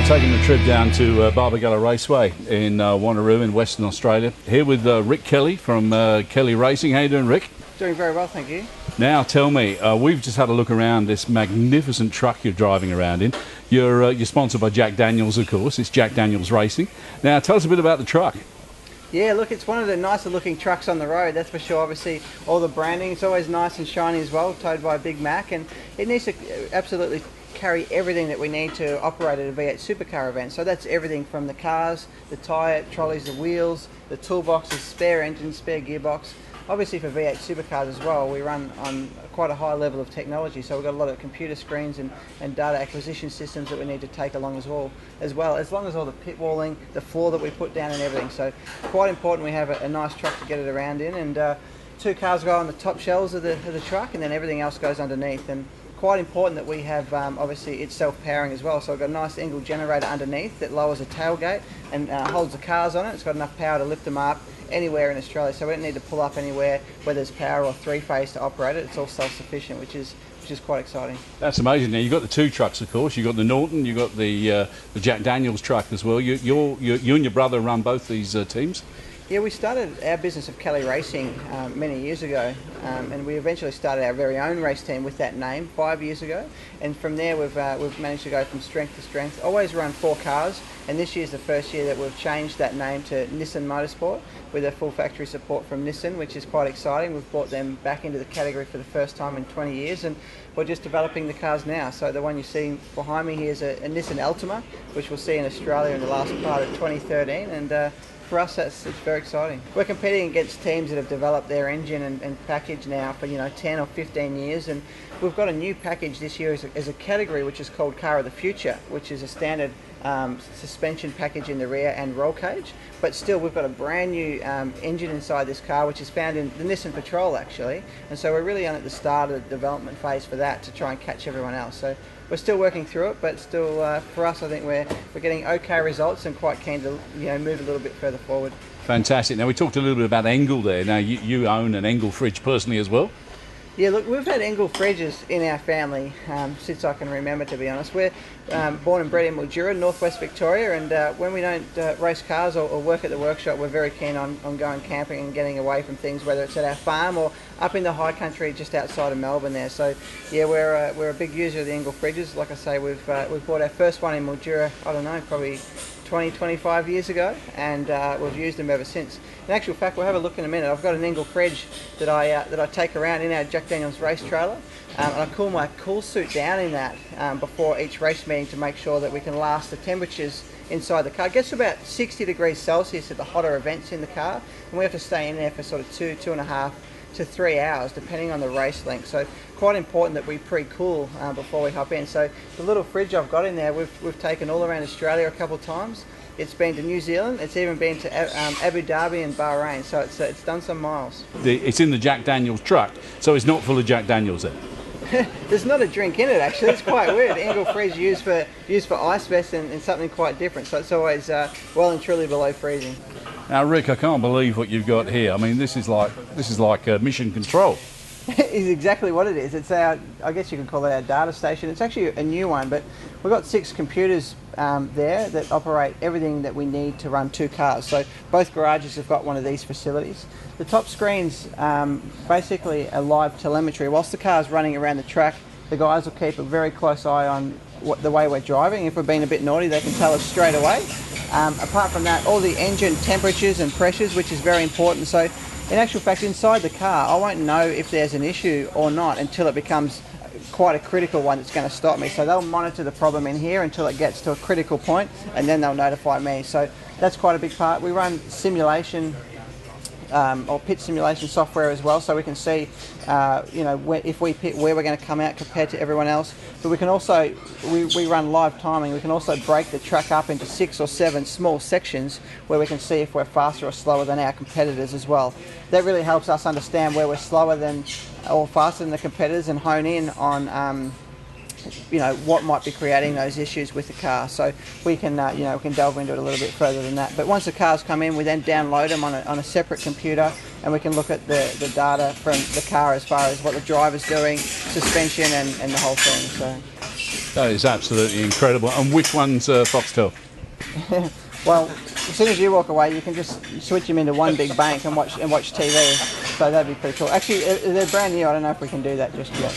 Taking the trip down to Barbagallo Raceway in Wanneroo in Western Australia. Here with Rick Kelly from Kelly Racing. How you doing, Rick? Doing very well, thank you. Now tell me, we've just had a look around this magnificent truck you're driving around in. You're sponsored by Jack Daniels, of course. It's Jack Daniels Racing. Now tell us a bit about the truck. Yeah, look, it's one of the nicer looking trucks on the road, that's for sure. Obviously, all the branding, it's always nice and shiny as well, towed by a Big Mac, and it needs to absolutely carry everything that we need to operate at a V8 supercar event. So that's everything from the cars, the tyre, trolleys, the wheels, the toolboxes, spare engine, spare gearbox. Obviously for V8 supercars as well, we run on quite a high level of technology, so we've got a lot of computer screens and data acquisition systems that we need to take along as well, as long as all the pit walling, the floor that we put down and everything. So quite important we have a nice truck to get it around in, and two cars go on the top shelves of the truck, and then everything else goes underneath. And quite important that we have, obviously it's self-powering as well, so we've got a nice Engel generator underneath that lowers the tailgate and holds the cars on it. It's got enough power to lift them up anywhere in Australia, so we don't need to pull up anywhere where there's power or three-phase to operate it. It's all self-sufficient, which is quite exciting. That's amazing. Now you've got the two trucks, of course. You've got the Norton, you've got the Jack Daniels truck as well. You and your brother run both these teams? Yeah, we started our business of Kelly Racing many years ago, and we eventually started our very own race team with that name 5 years ago. And from there, we've managed to go from strength to strength. Always run 4 cars, and this year's the first year that we've changed that name to Nissan Motorsport with a full factory support from Nissan, which is quite exciting. We've brought them back into the category for the first time in 20 years, and we're just developing the cars now. So the one you see behind me here is a Nissan Altima, which we'll see in Australia in the last part of 2013, and for us, it's very exciting. We're competing against teams that have developed their engine and package now for 10 or 15 years, and we've got a new package this year as a category which is called Car of the Future, which is a standard suspension package in the rear and roll cage, but still we've got a brand new engine inside this car, which is found in the Nissan Patrol actually, and so we're really on at the start of the development phase for that to try and catch everyone else. So we're still working through it, but still for us I think we're getting okay results and quite keen to move a little bit further forward. Fantastic. Now we talked a little bit about Engel there. Now you own an Engel fridge personally as well? Yeah, look, we've had Engel fridges in our family since I can remember, to be honest. We're born and bred in Mildura, northwest Victoria, and when we don't race cars or work at the workshop, we're very keen on going camping and getting away from things, whether it's at our farm or up in the high country just outside of Melbourne there. So yeah, we're a big user of the Engel fridges. Like I say, we've bought our first one in Mildura, I don't know, probably 20-25 years ago, and we've used them ever since. In actual fact, we'll have a look in a minute. I've got an Engel fridge that I take around in our Jack Daniels race trailer, and I cool my cool suit down in that before each race meeting to make sure that we can last the temperatures inside the car. It gets to about 60 degrees Celsius at the hotter events in the car, and we have to stay in there for sort of 2.5 to 3 hours depending on the race length. So quite important that we pre-cool before we hop in. So the little fridge I've got in there, we've taken all around Australia a couple of times. It's been to New Zealand, it's even been to Abu Dhabi and Bahrain, so it's done some miles. It's in the Jack Daniels truck, so it's not full of Jack Daniels then? There's not a drink in it actually. It's quite weird. Engel fridge used for ice vests and something quite different, so it's always well and truly below freezing. Now Rick, I can't believe what you've got here. I mean, this is like mission control. Is exactly what it is. It's our, I guess you can call it our data station. It's actually a new one, but we've got 6 computers there that operate everything that we need to run 2 cars. So both garages have got one of these facilities. The top screen's basically a live telemetry. Whilst the car's running around the track, the guys will keep a very close eye on the way we're driving. If we're being a bit naughty, they can tell us straight away. Apart from that, all the engine temperatures and pressures, which is very important. So in actual fact, inside the car, I won't know if there's an issue or not until it becomes quite a critical one that's going to stop me. So they'll monitor the problem in here until it gets to a critical point, and then they'll notify me. So that's quite a big part. We run simulation or pit simulation software as well, so we can see if we pit, where we're going to come out compared to everyone else. But we can also we run live timing. We can also break the track up into 6 or 7 small sections where we can see if we're faster or slower than our competitors as well. That really helps us understand where we're slower than or faster than the competitors and hone in on what might be creating those issues with the car. So we can we can delve into it a little bit further than that. But once the cars come in, we then download them on a separate computer, and we can look at the data from the car as far as what the driver's doing, suspension, and the whole thing. So That is absolutely incredible. And which one's Foxtel? Well, as soon as you walk away, you can just switch them into one big bank and watch TV. So that'd be pretty cool. Actually, they're brand new. I don't know if we can do that just yet.